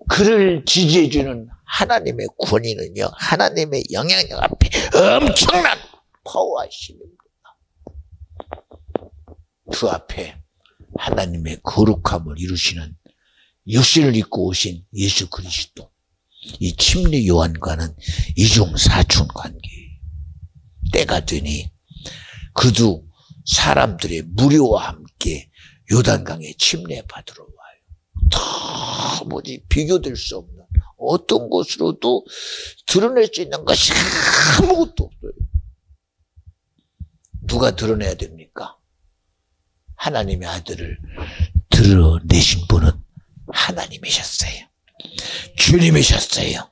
Speaker 1: 그를 지지해주는 하나님의 권위는요, 하나님의 영향력 앞에 엄청난 파워와 힘입니다. 그 앞에 하나님의 거룩함을 이루시는 육신을 입고 오신 예수 그리스도, 이 침례 요한과는 이중사촌 관계예요. 때가 되니 그도 사람들의 무료와 함께 요단강에 침례 받으러 와요. 도무지 비교될 수 없는, 어떤 것으로도 드러낼 수 있는 것이 아무것도 없어요. 누가 드러내야 됩니까? 하나님의 아들을 드러내신 분은 하나님이셨어요. 주님이셨어요.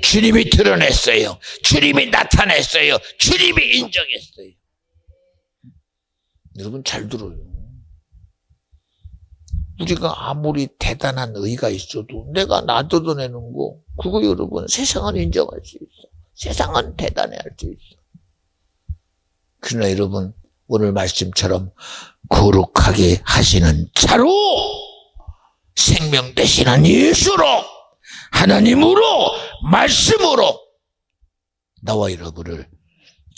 Speaker 1: 주님이 드러냈어요. 주님이 나타냈어요. 주님이 인정했어요. 여러분 잘 들어요. 우리가 아무리 대단한 의가 있어도 내가 나 드러내는 거, 그거 여러분 세상은 인정할 수 있어. 세상은 대단해할 수 있어. 그러나 여러분, 오늘 말씀처럼 거룩하게 하시는 자로, 생명 되시는 예수로, 하나님으로, 말씀으로 나와 여러분을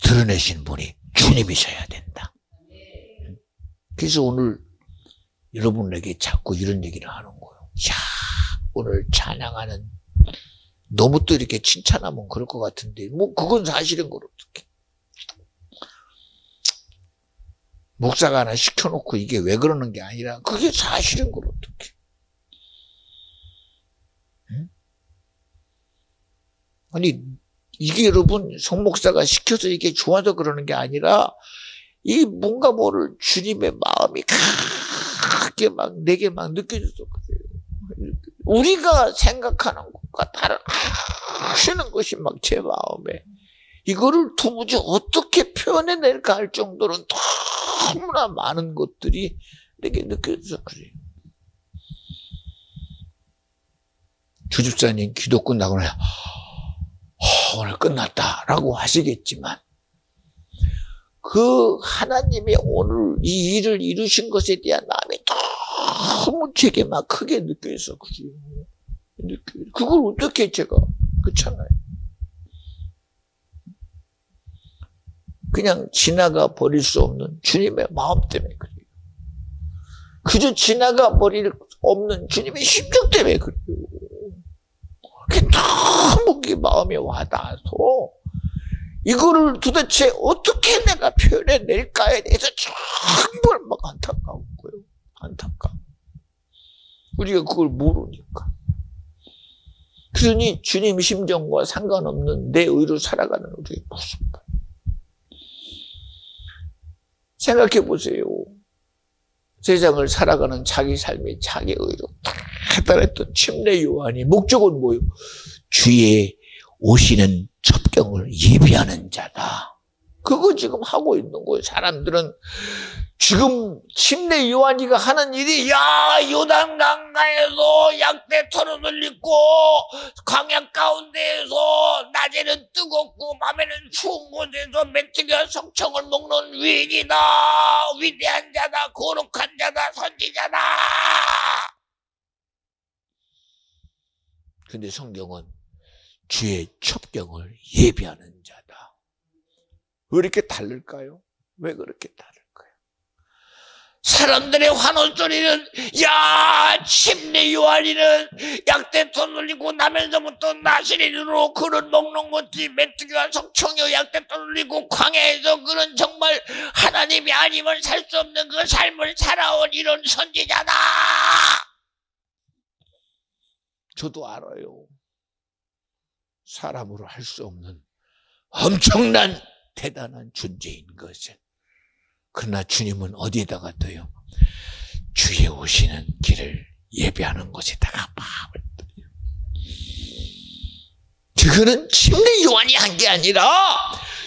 Speaker 1: 드러내신 분이 주님이셔야 된다. 그래서 오늘 여러분에게 자꾸 이런 얘기를 하는 거예요. 야, 오늘 찬양하는, 너무 또 이렇게 칭찬하면 그럴 것 같은데, 뭐 그건 사실인 걸 어떡해. 목사가 하나 시켜놓고 이게 왜 그러는 게 아니라 그게 사실인 걸 어떡해. 응? 아니 이게 여러분 성목사가 시켜서 이게 좋아서 그러는 게 아니라 이 뭔가 모를 주님의 마음이 크게 막 내게 막 느껴져서 그래요. 우리가 생각하는 것과 다르시는 것이 막 제 마음에 이거를 도무지 어떻게 표현해낼까 할 정도로 너무나 많은 것들이 내게 느껴져서 그래요. 주집사님 기도 끝나고 나서 오늘 끝났다라고 하시겠지만 그 하나님이 오늘 이 일을 이루신 것에 대한 마음이 너무 제게 막 크게 느껴져서 그래요. 그걸 어떻게 제가 그렇잖아요. 그냥 지나가 버릴 수 없는 주님의 마음 때문에 그래요. 그저 지나가 버릴 없는 주님의 심정 때문에 그래요. 그게 너무 그 마음에 와닿아서 이거를 도대체 어떻게 내가 표현해낼까에 대해서 정말 막 안타까운 거예요. 안타까워. 우리가 그걸 모르니까. 그러니 주님 심정과 상관없는 내 의로 살아가는 우리의 모습. 생각해 보세요. 세상을 살아가는 자기 삶이 자기 의로 해달했던 침례 요한이 목적은 뭐예요? 주의 오시는 첩경을 예비하는 자다. 그거 지금 하고 있는 거예요. 사람들은 지금 침례 요한이가 하는 일이 요단강가에서 약대 털옷을 입고 광야 가운데에서 낮에는 뜨겁고 밤에는 추운 곳에서 메뚜기와 성청을 먹는 위인이다. 위대한 자다. 거룩한 자다. 선지자다. 근데 성경은 주의 첩경을 예비하는 자다. 왜 이렇게 다를까요? 왜 그렇게 다를까요? 사람들의 환호 소리는 침례 요한이는 약대 털을 입고 나면서부터 나시린으로 그릇 먹는 것이 메뚜기와 성청이요 약대 털을 입고 광야에서 그는 정말 하나님이 아니면 살 수 없는 그 삶을 살아온 이런 선지자다. 저도 알아요. 사람으로 할 수 없는 엄청난 대단한 존재인 것을. 그러나 주님은 어디에다가 둬요? 주의 오시는 길을 예비하는 곳에다가 마음을 둬요. 그거는 침례 요한이 한 게 아니라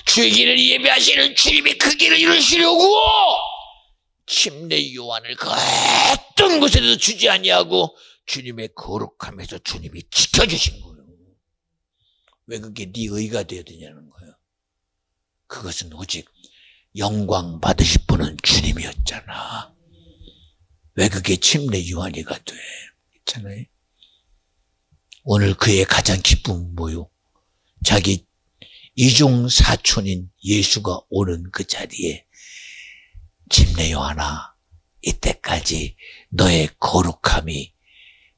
Speaker 1: 주의 길을 예비하시는 주님이 그 길을 이루시려고 침례 요한을 그 어떤 곳에도 주지 아니하고 주님의 거룩함에서 주님이 지켜주신 거예요. 왜 그게 네 의가 되어야 되냐는 거예요. 그것은 오직 영광 받으실 분은 주님이었잖아. 왜 그게 침례 요한이가 돼? 있잖아요. 오늘 그의 가장 기쁨은 뭐요? 자기 이중 사촌인 예수가 오는 그 자리에 침례 요한아, 이때까지 너의 거룩함이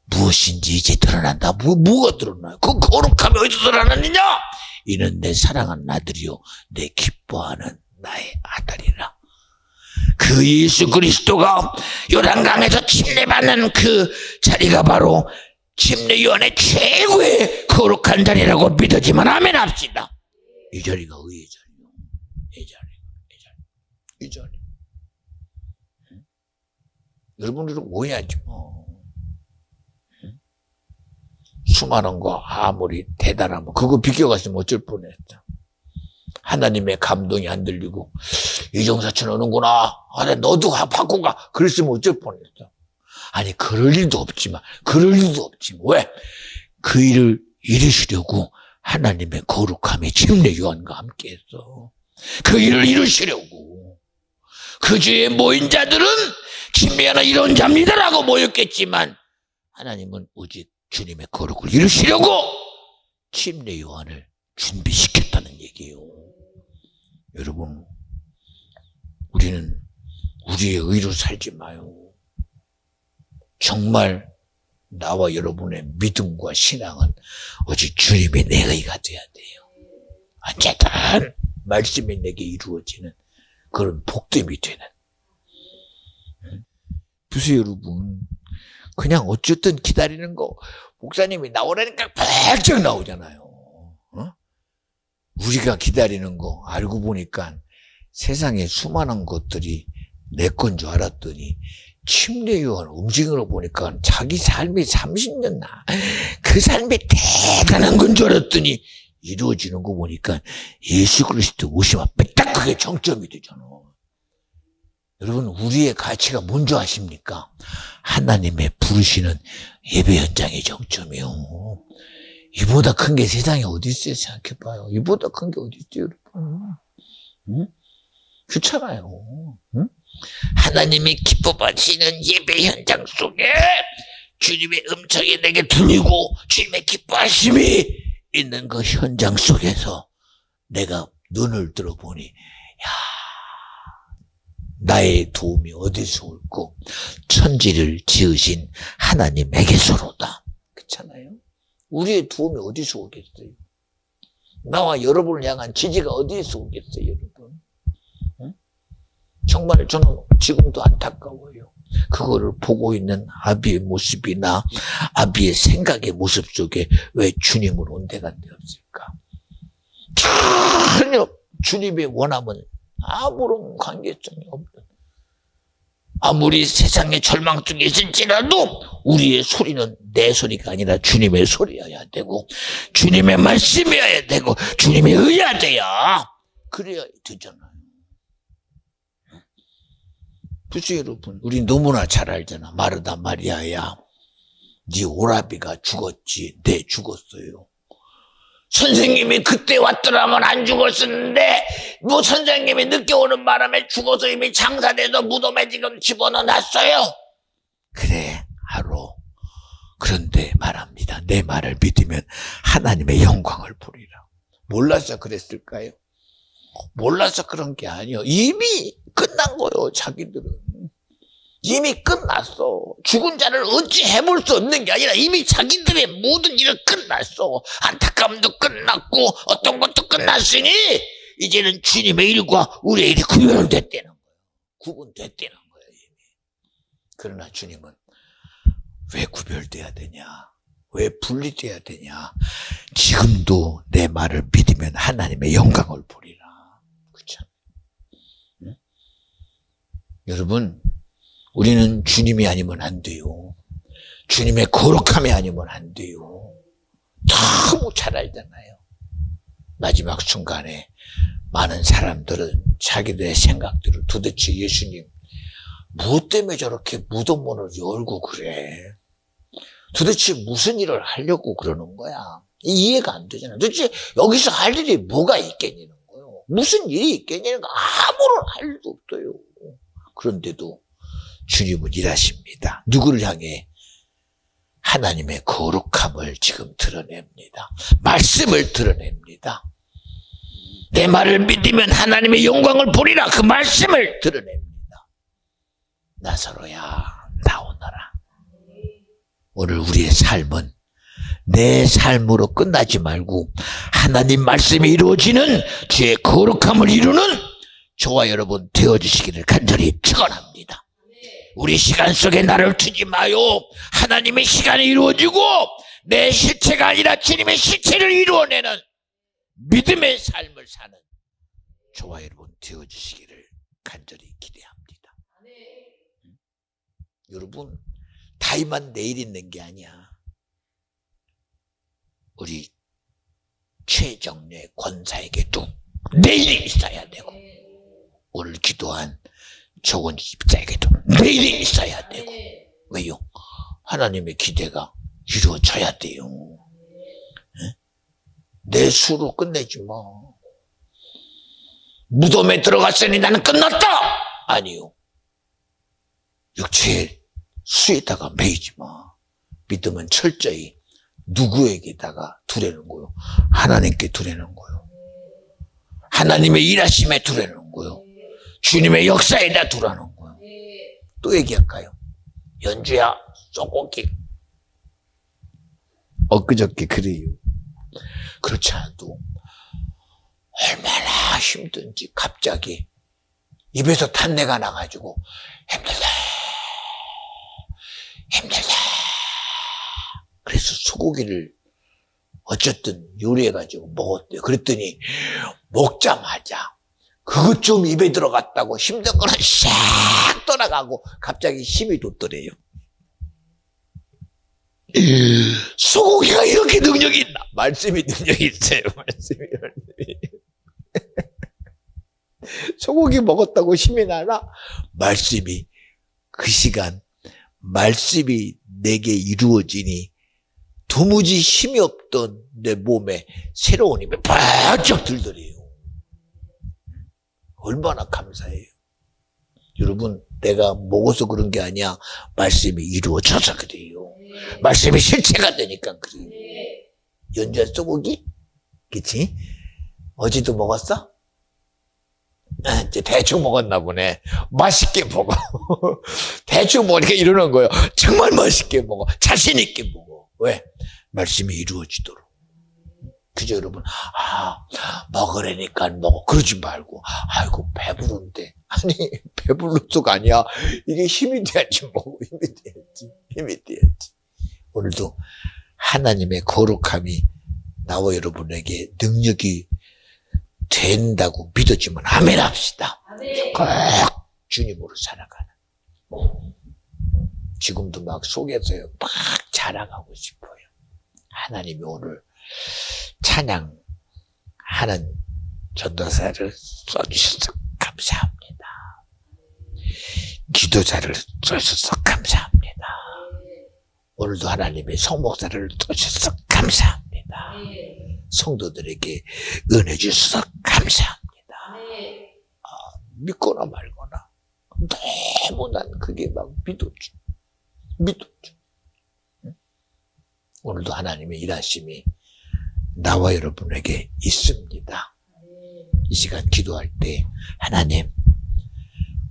Speaker 1: 무엇인지 이제 드러난다. 뭐가 드러나요? 그 거룩함이 어디서 드러나느냐? 이는 내 사랑하는 아들이요 내 기뻐하는 나의 아들이라. 그 예수 그리스도가 요단강에서 침례받는 그 자리가 바로 침례 요한의 최고의 거룩한 자리라고 믿어지만 아멘 합시다. 이 자리가 의의 자리요. 이 자리. 여러분들은 오해하지 뭐. 수많은 거 아무리 대단하면 그거 비껴갔으면 어쩔 뻔했다. 하나님의 감동이 안 들리고 이정사촌 오는구나. 너도 바꿔 가. 그랬으면 어쩔 뻔했다. 아니 그럴 일도 없지만 왜? 그 일을 이루시려고 하나님의 거룩함이 침례 요한과 함께했어. 그 일을 이루시려고. 그 주에 모인 자들은 침례 요한은 이런 자입니다라고 모였겠지만 하나님은 오직 주님의 거룩을 이루시려고 침례 요한을 준비시켰다는 얘기예요. 여러분, 우리는 우리의 의로 살지 마요. 정말 나와 여러분의 믿음과 신앙은 오직 주님의 내 의가 돼야 돼요. 언제든 말씀이 내게 이루어지는 그런 복됨이 되는 보세요, 여러분. 그냥 어쨌든 기다리는 거, 목사님이 나오라니까 벌쩍 나오잖아요. 어? 우리가 기다리는 거 알고 보니까 세상에 수많은 것들이 내 건 줄 알았더니 침례 요한 움직임을 보니까 자기 삶이 30년 그 삶이 대단한 건 줄 알았더니 이루어지는 거 보니까 예수 그리스도 오심 앞에 딱 그게 정점이 되잖아. 여러분, 우리의 가치가 뭔지 아십니까? 하나님의 부르시는 예배 현장의 정점이요. 이보다 큰 게 세상에 어디 있어요? 생각해봐요. 이보다 큰 게 어디 있어요, 여러분? 응? 그렇잖아요. 응? 하나님이 기뻐하시는 예배 현장 속에 주님의 음성이 내게 들리고 주님의 기뻐하심이 있는 그 현장 속에서 내가 눈을 들어보니, 나의 도움이 어디서 올고 천지를 지으신 하나님에게서로다. 그렇잖아요. 우리의 도움이 어디서 오겠어요? 나와 여러분을 향한 지지가 어디에서 오겠어요, 여러분? 응? 정말 저는 지금도 안타까워요. 그거를 보고 있는 아비의 모습이나 아비의 생각의 모습 속에 왜 주님을 온데간데 없을까? 전혀 주님의 원함은 아무런 관계성이 없는, 아무리 세상의 절망 중에 있을지라도 우리의 소리는 내 소리가 아니라 주님의 소리여야 되고 주님의 말씀이어야 되고 주님의 의해야 그래야 되잖아요. 그치 여러분, 우리 너무나 잘 알잖아. 마르다 마리아야, 네 오라비가 죽었지, 내 죽었어요. 선생님이 그때 왔더라면 안 죽었었는데 뭐 선생님이 늦게 오는 바람에 죽어서 이미 장사돼서 무덤에 지금 집어넣어놨어요. 그래, 알아. 그런데 말합니다. 내 말을 믿으면 하나님의 영광을 보리라. 몰라서 그랬을까요? 몰라서 그런 게 아니에요. 이미 끝난 거예요. 자기들은 이미 끝났어. 죽은 자를 어찌 해볼 수 없는 게 아니라 이미 자기들의 모든 일은 끝났어. 안타까움도 끝났고 어떤 것도 끝났으니 이제는 주님의 일과 우리의 일이 구별됐다는 거예요. 구분됐다는 거예요, 이미. 그러나 주님은 왜 구별돼야 되냐? 왜 분리돼야 되냐? 지금도 내 말을 믿으면 하나님의 영광을 보리라. 그렇죠? 응? 여러분, 우리는 주님이 아니면 안 돼요. 주님의 거룩함이 아니면 안 돼요. 너무 잘 알잖아요. 마지막 순간에 많은 사람들은 자기들의 생각들을 도대체 예수님, 무엇 때문에 저렇게 무덤 문을 열고 그래? 도대체 무슨 일을 하려고 그러는 거야? 이해가 안 되잖아. 도대체 여기서 할 일이 뭐가 있겠냐는 거예요. 무슨 일이 있겠냐는 거 아무런 할 일도 없어요. 그런데도 주님은 일하십니다. 누구를 향해? 하나님의 거룩함을 지금 드러냅니다. 말씀을 드러냅니다. 내 말을 믿으면 하나님의 영광을 보리라. 그 말씀을 드러냅니다. 나사로야, 나오너라. 오늘 우리의 삶은 내 삶으로 끝나지 말고 하나님 말씀이 이루어지는 주의 거룩함을 이루는 저와 여러분 되어주시기를 간절히 축원합니다. 우리 시간 속에 나를 두지 마요. 하나님의 시간이 이루어지고 내 실체가 아니라 주님의 실체를 이루어내는 믿음의 삶을 사는 저와 여러분 되어주시기를 간절히 기대합니다. 여러분, 다이만 내일 있는 게 아니야. 우리 최정례 권사에게도 내일이 있어야 되고 오늘 기도한 조건 집사에게도 내일이 있어야 되고. 왜요? 하나님의 기대가 이루어져야 돼요. 내 수로 끝내지 마. 무덤에 들어갔으니 나는 끝났다! 아니요. 육체의 수에다가 매이지 마. 믿음은 철저히 누구에게다가 두려는 거요? 하나님께 두려는 거요. 하나님의 일하심에 두려는 거요. 주님의 역사에다 두라는 거예요. 또 얘기할까요? 연주야, 쏘꼬기. 엊그저께 그래요. 그렇지 않아도 얼마나 힘든지 갑자기 입에서 탄내가 나가지고 힘들다 힘들다. 그래서 소고기를 어쨌든 요리해가지고 먹었대요. 그랬더니 먹자마자 그것 좀 입에 들어갔다고 힘든 거는 싹 떠나가고 갑자기 힘이 돋더래요. 소고기가 이렇게 능력이 있나? 말씀이 능력이 있어요. 말씀이. 소고기 먹었다고 힘이 나나? 말씀이 그 시간 말씀이 내게 이루어지니 도무지 힘이 없던 내 몸에 새로운 힘이 바짝 들더래요. 얼마나 감사해요. 여러분, 내가 먹어서 그런 게 아니야. 말씀이 이루어져서 그래요. 말씀이 실체가 되니까 그래요. 연주한 소고기? 그치? 어제도 먹었어? 이제 대충 먹었나 보네. 맛있게 먹어. 대충 먹으니까 이러는 거예요. 정말 맛있게 먹어. 자신 있게 먹어. 왜? 말씀이 이루어지도록. 그죠, 여러분? 먹으라니까 먹어. 그러지 말고, 아이고, 배부른데. 아니, 배불러서가 아니야. 이게 힘이 돼야지 먹어. 힘이 돼야지. 오늘도 하나님의 거룩함이 나와 여러분에게 능력이 된다고 믿어지면 아멘 합시다. 꼭 주님으로 살아가는. 지금도 막 속에서요, 막 자랑하고 싶어요. 하나님이 오늘 찬양하는 전도사를 써주셔서 감사합니다. 기도자를 써주셔서 감사합니다. 오늘도 하나님의 성목사를 써주셔서 감사합니다. 성도들에게 은혜 주셔서 감사합니다. 믿거나 말거나 너무 난 그게 막 믿어줘. 오늘도 하나님의 일하심이 나와 여러분에게 있습니다. 이 시간 기도할 때 하나님,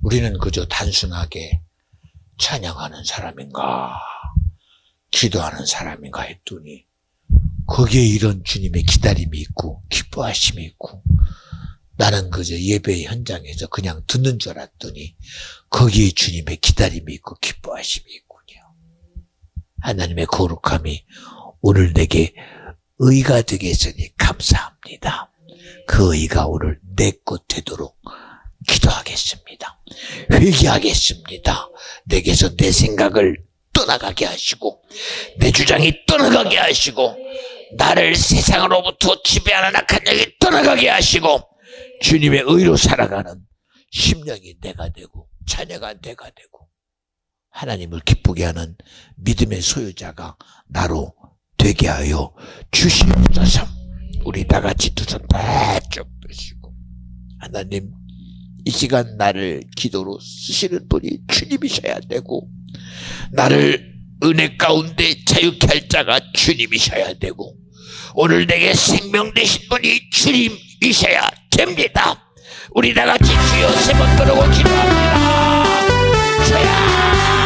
Speaker 1: 우리는 그저 단순하게 찬양하는 사람인가 기도하는 사람인가 했더니 거기에 이런 주님의 기다림이 있고 기뻐하심이 있고, 나는 그저 예배 현장에서 그냥 듣는 줄 알았더니 거기에 주님의 기다림이 있고 기뻐하심이 있군요. 하나님의 거룩함이 오늘 내게 의가 되게 했으니 감사합니다. 그 의가 오늘 내 것 되도록 기도하겠습니다. 회개하겠습니다. 내게서 내 생각을 떠나가게 하시고 내 주장이 떠나가게 하시고 나를 세상으로부터 지배하는 악한 영이 떠나가게 하시고 주님의 의로 살아가는 심령이 내가 되고 자녀가 내가 되고 하나님을 기쁘게 하는 믿음의 소유자가 나로 되게 하여 주시옵소서. 우리 다 같이 두 손 바짝 드시고, 하나님, 이 시간 나를 기도로 쓰시는 분이 주님이셔야 되고, 나를 은혜 가운데 자유케 할 자가 주님이셔야 되고, 오늘 내게 생명 되신 분이 주님이셔야 됩니다. 우리 다 같이 주여 세 번 부르고 기도합니다. 주여!